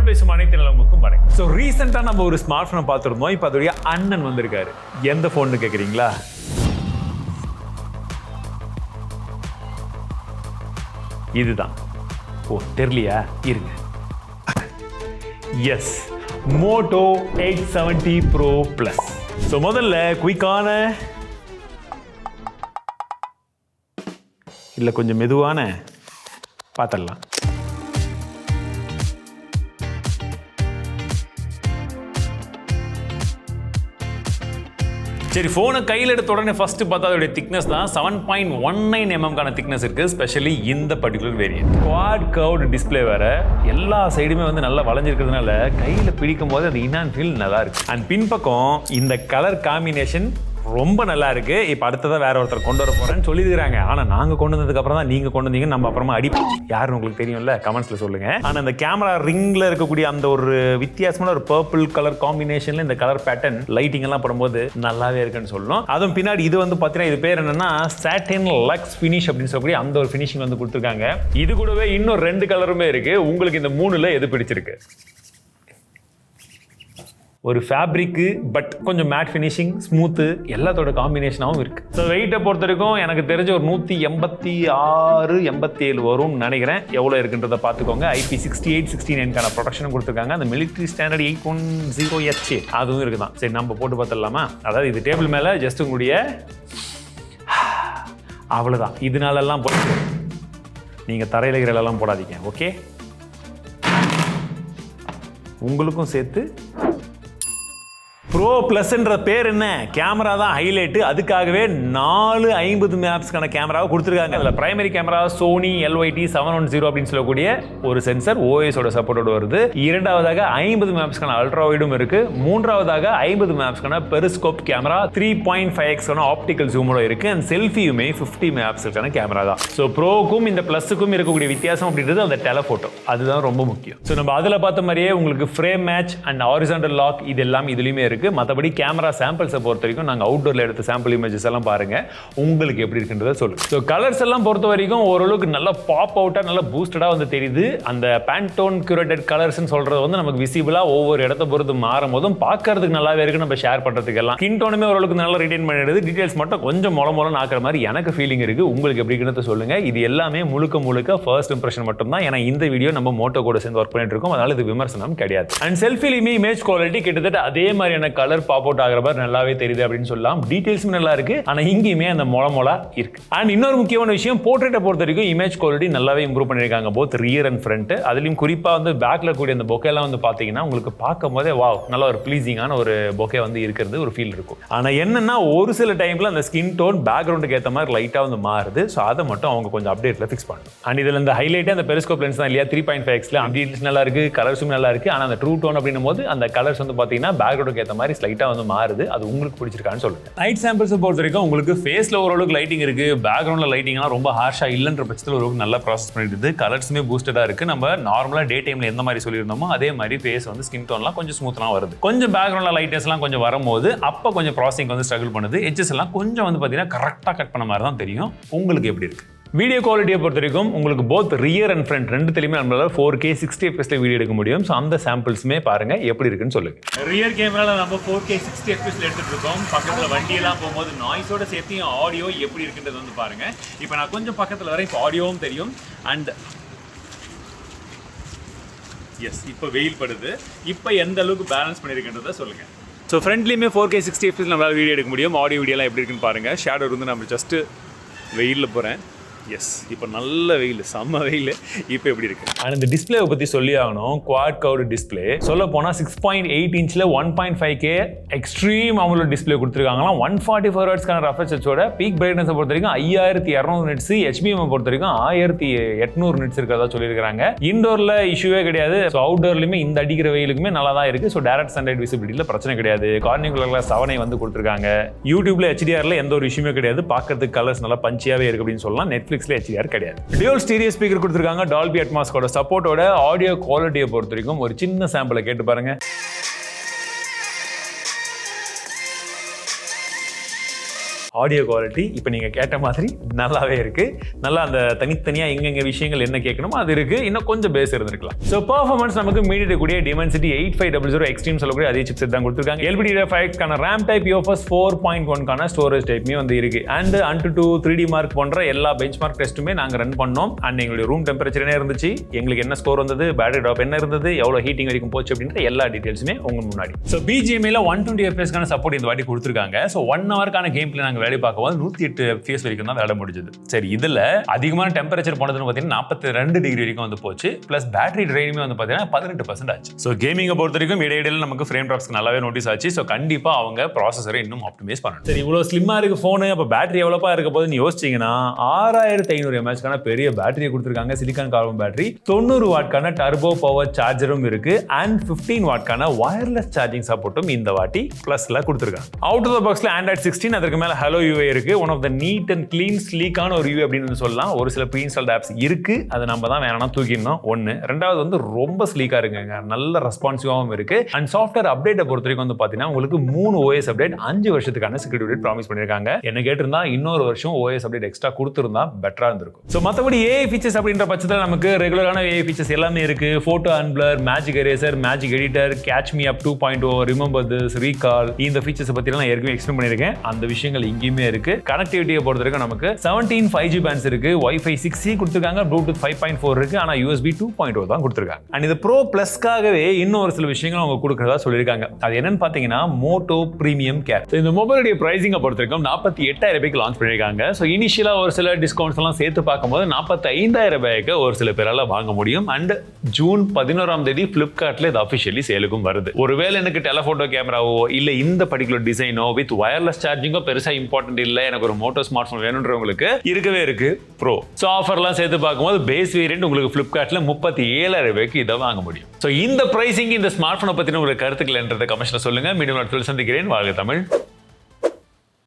பேசும் அனைத்து நிலவுக்கும் வணக்கம். ஸோ ரீசெண்டாக நம்ம ஒரு ஸ்மார்ட் ஃபோனை பார்த்துருந்தோம். இப்போ அதோடைய அண்ணன் வந்திருக்காரு. எந்த ஃபோன்னு கேட்குறீங்களா? இதுதான். ஓ தெரியலையா? இருங்க. Yes, Moto Edge 70 Pro Plus. So முதல்ல குயிக்கான இல்லை கொஞ்சம் மெதுவான பார்த்துடலாம். சரி, ஃபோனை கையில் எடுத்த உடனே ஃபர்ஸ்ட் பார்த்தா அதோடைய திக்னஸ் தான் 7.19 mm திக்னஸ் இருக்கு. ஸ்பெஷலி இந்த particular variant quad curved display வேற, எல்லா சைடுமே வந்து நல்லா வளைஞ்சிருக்கிறதுனால கையில் பிடிக்கும் போது அது இன் அண்ட் ஃபீல் நல்லா இருக்கு. அண்ட் பின்பக்கம் இந்த கலர் காம்பினேஷன் ரொம்ப நல்லா இருக்கு. இப்போ அடுத்ததான் வேற ஒருத்தர் கொண்டு வர போறேன்னு சொல்லியிருக்காங்க. ஆனா நாங்க கொண்டு வந்ததுக்கு அப்புறம் தான் நீங்க கொண்டு வந்தீங்க, நம்ம அப்புறமா அடிப்போம். யாருன்னு உங்களுக்கு தெரியும்ல, கமெண்ட்ஸ்ல சொல்லுங்க. ஆனா அந்த கேமரா ரிங்ல இருக்கக்கூடிய அந்த ஒரு வித்தியாசமான ஒரு பர்பிள் கலர் காம்பினேஷன்ல இந்த கலர் பேட்டர்ன் லைட்டிங் எல்லாம் போடும்போது நல்லாவே இருக்குன்னு சொல்லணும். அதுவும் பின்னாடி இது வந்து பாத்தீங்கன்னா இது பேர் என்னன்னா சாட்டின் லக்ஸ் ஃபினிஷ் அப்படின்னு சொல்லக்கூடிய அந்த ஒரு ஃபினிஷிங் வந்து கொடுத்துருக்காங்க. இது கூடவே இன்னும் 2 கலருமே இருக்கு. உங்களுக்கு இந்த 3ல எது பிடிச்சிருக்கு? ஒரு ஃபேப்ரிக்கு பட் கொஞ்சம் மேட் ஃபினிஷிங், ஸ்மூத்து, எல்லாத்தோட காம்பினேஷனாகவும் இருக்கு. ஸோ வெயிட்டை பொறுத்த வரைக்கும் எனக்கு தெரிஞ்ச ஒரு 186-87 வரும்னு நினைக்கிறேன். எவ்வளோ இருக்குன்றதை பார்த்துக்கோங்க. IP68-69 ப்ரொடக்ஷனும் கொடுத்துருக்காங்க. அந்த மிலிட்ரி ஸ்டாண்டர்ட் 810H அதுவும் இருக்குதான். சரி, நம்ம போட்டு பார்த்துடலாமா? அதாவது இது டேபிள் மேலே ஜஸ்ட் உங்களுடைய அவ்வளோதான். இதனாலெல்லாம் போட்டு நீங்கள் தரையில் இருக்கிறதெல்லாம் போடாதீங்க. ஓகே, உங்களுக்கும் சேர்த்து. ப்ரோ ப்ளஸ்ன்ற பேர் என்ன? கேமரா தான் ஹைலைட்டு. அதுக்காகவே 450 மெகாபிக்சலுக்கான கேமராவை கொடுத்துருக்காங்க. அதில் பிரைமரி கேமரா சோனி LYT 710 அப்படின்னு சொல்லக்கூடிய ஒரு சென்சர் ஓஎஸோட சப்போர்ட்டோட வருது. இரண்டாவதாக 50 மெகாபிக்சலுக்கான அல்ட்ரா வைடும் இருக்கு. மூன்றாவதாக 50 மெகாபிக்சலுக்கான பெரிஸ்கோப் கேமரா 3.5x ஆப்டிக்கல் ஜூமோட இருக்கு. அண்ட் செல்ஃபியுமே 50 மெகாபிக்சலுக்கான கேமரா தான். ஸோ ப்ரோக்கும் இந்த ப்ளஸுக்கும் இருக்கக்கூடிய வித்தியாசம் அப்படின்றது அந்த டெலஃபோட்டோ, அதுதான் ரொம்ப முக்கியம். ஸோ நம்ம அதில் பார்த்த மாதிரியே உங்களுக்கு frame match and horizontal lock இது எல்லாம் இதுலையுமே இருக்கு. மற்றபடி கேமரா சாம்பிள்ஸை பொறுத்த வரைக்கும் நாங்கள் அவுட்டோரில் எடுத்த சாம்பிள் இமேஜஸ் எல்லாம் பாருங்க, உங்களுக்கு எப்படி இருக்குன்றத சொல்லுங்க. ஸோ கலர்ஸ் எல்லாம் பொறுத்த வரைக்கும் ஓரளவுக்கு நல்லா பாப் அவுட்டாக நல்லா பூஸ்டடாக வந்து தெரியுது. அந்த பேண்டோன் கியூரேட்டட் கலர்ஸ்னு சொல்றது வந்து நமக்கு விசிபிளாக ஒவ்வொரு இடத்த பொறுத்து மாறும் போதும் பார்க்கறதுக்கு நல்லாவே இருக்கு. நம்ம ஷேர் பண்ணுறதுக்கு எல்லாம் ஸ்கின் டோனுமே ஓரளவுக்கு நல்லா ரிட்டைன் பண்ணிடுது. டீடைல்ஸ் மட்டும் கொஞ்சம் மொளமொளன்னு ஆக்குற மாதிரி எனக்கு ஃபீலிங் இருக்கு. உங்களுக்கு எப்படி இருக்குன்னு சொல்லுங்க. இது எல்லாமே முழுக்க ஃபர்ஸ்ட் இம்ப்ரெஷன் மட்டும் தான். ஏன்னா இந்த வீடியோ நம்ம மோட்டோ கூட சேர்ந்து ஒர்க் பண்ணிட்டு இருக்கோம், அதனால இது விமர்சனம் கிடையாது. அண்ட் செல்ஃபிலையுமே இமேஜ் குவாலிட்டி கிட்டத்தட்ட அதே மாதிரியான கலர் பாப் அவுட் ஆகிற மாதிரி நல்லாவே தெரியுது அப்படின்னு சொல்லலாம். டீடைல்ஸும் நல்லா இருக்கு, ஆனா இங்கேயுமே அந்த மொளமொளா இருக்கு. அண்ட் இன்னொரு முக்கியமான விஷயம், போர்ட்ரேட்டை பொறுத்த வரைக்கும் இமேஜ் குவாலிட்டி நல்லாவே இம்ப்ரூவ் பண்ணிருக்காங்க, போத் ரியர் அண்ட் ஃப்ரண்ட். அதுலயும் குறிப்பா வந்து பேக்ல கூடிய அந்த பொக்கே எல்லாம் வந்து பாத்தீங்கன்னா உங்களுக்கு பார்க்கும் போதே வாவ், நல்ல ஒரு ப்ளீசிங்கான ஒரு பொக்கே வந்து இருக்கிறது ஒரு ஃபீல் இருக்கும். ஆனா என்னன்னா ஒரு சில டைம்ல அந்த ஸ்கின் டோன் பேக்ரவுண்டுக்கு ஏற்ற மாதிரி லைட்டா வந்து மாறுது. ஸோ அதை மட்டும் அவங்க கொஞ்சம் அப்டேட்ல ஃபிக்ஸ் பண்ணணும். அண்ட் இதுல இந்த ஹைலைட் அந்த பெரிஸ்கோப் லென்ஸ் தான் இல்லையா, 3.5xல டீடைல்ஸ் நல்லா இருக்கு, கலர்ஸும் நல்லா இருக்கு. ஆனா அந்த ட்ரூ டோன் அப்படின்னும் போது அந்த கலர்ஸ் வந்து பாத்தீங்கன்னா பேக்ரவுண்டுக்கு ஏற்ற மாதிரி ஸ்லைட்டா வந்து மாறுது. அது உங்களுக்கு பிடிச்சிருக்கான்னு சொல்லுங்க. லைட் சாம்பிள்ஸ் பொறுத்த வரைக்கும் உங்களுக்கு ஃபேஸ்ல ஓரளவுக்கு லைட்டிங் இருக்கு, பேக்ரவுண்ட்ல லைட்டிங்லாம் ரொம்ப ஹார்ஷா இல்லைன்ற பட்சத்தில் ஓரளவுக்கு நல்லா ப்ராசஸ் பண்ணிடுது. கலர்ஸுமே பூஸ்டடா இருக்கு. நம்ம நார்மலா டே டைம்ல எந்த மாதிரி சொல்லியிருந்தோமோ அதே மாதிரி ஃபேஸ் வந்து ஸ்கின் டோன்லாம் கொஞ்சம் ஸ்மூத்லாம் வருது. கொஞ்சம் பேக்ரவுண்ட்ல லைட்டர்ஸ் எல்லாம் கொஞ்சம் வரும்போது அப்போ கொஞ்சம் ப்ராசஸிங் வந்து ஸ்ட்ரகிள் பண்ணுது. எட்ஜஸ் எல்லாம் கொஞ்சம் வந்து பாத்தீங்கன்னா கரெக்டா கட் பண்ண மாதிரி தான் தெரியும். உங்களுக்கு எப்படி இருக்கு? வீடியோ குவாலிட்டியை பொறுத்த வரைக்கும் உங்களுக்கு போத் ரியர் அண்ட் ஃப்ரண்ட் ரெண்டுத்துலையுமே நம்மளால 4K 60 fps வீடியோ எடுக்க முடியும். ஸோ அந்த சாம்பிள்ஸுமே பாருங்க எப்படி இருக்குன்னு சொல்லுங்க. ரியர் கேமரால நம்ம 4K 60 fps எடுத்துட்டு இருக்கோம். பக்கத்துல வண்டியெல்லாம் போகும்போது நாய்ஸோட சேர்த்து ஆடியோ எப்படி இருக்குன்றது வந்து பாருங்க. இப்போ நான் கொஞ்சம் பக்கத்துல வர இப்போ ஆடியோவும் தெரியும். அண்ட் எஸ், இப்போ வெயில் படுது. இப்போ எந்த அளவுக்கு பேலன்ஸ் பண்ணிருக்குன்றதை சொல்லுங்க. ஸோ ஃப்ரண்ட்லேயுமே 4K 60 fps நம்மளால வீடியோ எடுக்க முடியும். ஆடியோ வீடியோலாம் எப்படி இருக்குன்னு பாருங்க. ஷேடோ வந்து நம்ம ஜஸ்ட் வெயிலில் போகிறேன். எஸ், இப்போ நல்ல வெயில், செம்ம வெயில். இப்போ எப்படி இருக்கு? அண்ட் இந்த டிஸ்பிளேவை பற்றி சொல்லி ஆகணும். குவாட் கர்வ்டு டிஸ்பிளே சொல்ல போனால் 6.8 இன்ச்சில் 1.5K எக்ஸ்ட்ரீம் AMOLED டிஸ்பிளே கொடுத்துருக்காங்களாம். 144 ஹெர்ட்ஸ்க்கான ரெஃப்ரெஷோட பீக் பிரைட்னஸை பொறுத்த வரைக்கும் 5200 நிட்ஸ், HBM பொறுத்த வரைக்கும் 1800 நிட்ஸ் இருக்கிறதா சொல்லியிருக்காங்க. இண்டோரில் இஷ்யூவே கிடையாது. ஸோ அவுட்டோர்லையுமே இந்த அடிக்கிற வெயிலுக்குமே நல்லா தான் இருக்கு. ஸோ டேரக்ட் சன்லைட் விசிபிலிட்டியில் பிரச்சனை கிடையாது. கார்னிகுலர்ல 7 வந்து கொடுத்துருக்காங்க. யூடியூப்ல HDRல எந்த ஒரு இஷ்யூமே கிடையாது. பார்க்கறதுக்கு கலர்ஸ் நல்லா பஞ்சியாவே இருக்கு அப்படின்னு சொல்லலாம். நெட்ஃபிளிக்ஸ்ல HDR கிடையாது. டியூல் ஸ்டீரியோ ஸ்பீக்கர் கொடுத்துருக்காங்க. டால்பி அட்மாஸ்கோட சப்போர்ட்டோட. ஆடியோ குவாலிட்டியை பொறுத்த வரைக்கும் ஒரு சின்ன சாம்பிளை கேட்டு பாருங்க. ஆடியோ குவாலிட்டி இப்போ நீங்கள் கேட்ட மாதிரி நல்லாவே இருக்குது. நல்லா அந்த தனித்தனியாக எங்கெங்க விஷயங்கள் என்ன கேட்கணுமோ அது இருக்குது. இன்னும் கொஞ்சம் பேஸ் இருந்திருக்கலாம். ஸோ பர்ஃபார்மன்ஸ் நமக்கு மீடியா கூடிய Dimensity 8500 எக்ஸ்ட்ரீம் சொல்லக்கூடிய அதே சிப்செட் தான் கொடுத்துருக்காங்க. LPDDR5 RAM type UFS 4.1 storage டைப்மே வந்து இருக்கு. அண்ட் Antutu 3D மார்க் போன்ற எல்லா பெஞ்ச் மார்க் டெஸ்ட்டுமே நாங்கள் ரன் பண்ணோம். அண்ட் எங்களுடைய ரூம் டெம்பரேச்சர் என்ன இருந்துச்சு, எங்களுக்கு என்ன ஸ்கோர் வந்தது, பேட்டரி ட்ராப் என்ன இருந்தது, எவ்வளோ ஹீட்டிங் வரைக்கும் போச்சு அப்படின்ற எல்லா டீடைல்ஸுமே உங்க முன்னாடி. ஸோ BGMIல 120 FPS சப்போர்ட் இந்த வாட்டி கொடுத்துருக்காங்க. ஸோ 1 ஹவருக்கான கேம் பிளே நாங்கள் வேலை பார்க்கும்போது 108 FPS வரைக்கும் தான் வேலை முடிஞ்சது. சரி, இதில் அதிகமான டெம்பரேச்சர் போனதுன்னு பார்த்தீங்கன்னா 42 டிகிரி வரைக்கும் வந்து போச்சு. பிளஸ் பேட்டரி ட்ரைனுமே வந்து பார்த்தீங்கன்னா 18% ஆச்சு. ஸோ கேமிங்கை பொறுத்த வரைக்கும் இடையிடையில் நமக்கு ஃப்ரேம் ட்ராப்ஸ் நல்லாவே நோட்டீஸ் ஆச்சு. ஸோ கண்டிப்பா அவங்க ப்ராசஸரை இன்னும் ஆப்டிமைஸ் பண்ணணும். சரி, இவ்வளோ ஸ்லிம்மா இருக்கு ஃபோனு, அப்போ பேட்டரி எவ்வளோப்பா இருக்க போதுன்னு யோசிச்சிங்கன்னா 6500 mAh பெரிய பேட்டரியை கொடுத்துருக்காங்க. சிலிக்கான் கார்பன் பேட்டரி, 90 வாட்கான டர்போ பவர் சார்ஜரும் இருக்கு. அண்ட் 15 வாட்கான வயர்லெஸ் சார்ஜிங் சப்போர்ட்டும் இந்த வாட்டி பிளஸ்ல கொடுத்துருக்காங்க. அவுட் ஆஃப் த பாக்ஸ்ல Android 16, அதற்கு மேல Hello UI இருக்கு. One of the neat and clean ஸ்லீக்கான ஒரு UI அப்படின்னு சொல்லலாம். ஒரு சில ப்ரீ இன்ஸ்டால்ட் ஆப்ஸ் இருக்கு, அதை நம்ம தான் வேணாம் தூக்கிடணும். ஒன்று. ரெண்டாவது வந்து ரொம்ப ஸ்லீக்கா இருக்குங்க, நல்ல ரெஸ்பான்சிவாகவும் இருக்கு. அண்ட் சாஃப்ட்வேர் அப்டேட்டை பொறுத்த வரைக்கும் வந்து பார்த்தீங்கன்னா உங்களுக்கு 3 OS அப்டேட் 5 வருஷத்துக்கான செக்யூரிட்டி அப்டேட் ப்ராமிஸ் பண்ணியிருக்காங்க. என்ன கேட்டிருந்தா இன்னொரு வருஷம் OS அப்டேட் எக்ஸ்ட்ரா கொடுத்துருந்தா பெட்டரா இருந்திருக்கும். ஸோ மற்றபடி AI ஃபீச்சர்ஸ் அப்படின்ற பட்சத்தில் நமக்கு ரெகுலரான AI ஃபீச்சர்ஸ் எல்லாமே இருக்கு. Photo unblur, magic eraser, magic editor, catch me up 2.0, remember this, recall, இந்த ஃபீச்சர்ஸ் பத்தி நான் ஏற்கனவே எக்ஸ்பிளைன் பண்ணியிருக்கேன். அந்த விஷயங்கள் இங்கேயுமே இருக்கு. கனெக்டிவிட்டியை பொறுத்த வரைக்கும் நமக்கு 17 5G பேண்ட்ஸ் இருக்கு, Wi-Fi 6E கொடுத்துருக்காங்க, Bluetooth 5.4 இருக்கு, ஆனா USB 2.0 தான் கொடுத்துருக்காங்க. அண்ட் இது ப்ரோ பிளஸ்க்காகவே இன்னும் ஒரு சில விஷயங்கள் அவங்க கொடுக்கறதா சொல்லியிருக்காங்க. அது என்னன்னு பாத்தீங்கன்னா மோட்டோ பிரீமியம் கேர். இந்த மொபைலுடைய பிரைசிங்கை பொறுத்த வரைக்கும் 48,000 ரூபாய்க்கு லான்ச் பண்ணியிருக்காங்க. ஸோ இனிஷியலா ஒரு சில டிஸ்கவுண்ட்ஸ் எல்லாம் சேர்த்து பார்க்கும்போது 45,000 ரூபாய்க்கு ஒரு சில பேரால வாங்க முடியும். அண்ட் ஜூன் 11 பிளிப்கார்ட்ல இது அபிஷியலி சேலுக்கும் வருது. ஒருவேளை எனக்கு டெலபோட்டோ கேமராவோ இல்ல இந்த பர்டிகுலர் டிசைனோ வித் வயர்லெஸ் சார்ஜிங்கோ பெருசா இம்பார்ட்டன்ட் இல்ல, எனக்கு ஒரு மோட்டோ ஸ்மார்ட் போன் வேணும்ன்றவங்களுக்கு இருக்கவே இருக்கு ப்ரோ. ஸோ ஆஃபர்லாம் சேர்த்து பார்க்கும்போது பேஸ் வேரியன்ட் உங்களுக்கு பிளிப்கார்ட்ல 37,000 ரூபாய்க்கு இதை வாங்க முடியும். ஸோ இந்த பிரைசிங் இந்த ஸ்மார்ட் போனை பத்தின ஒரு கருத்துக்கள் என்றதை கமெண்ட்ல சொல்லுங்க. மீண்டும் சந்திக்கிறேன். வாழ்க தமிழ்.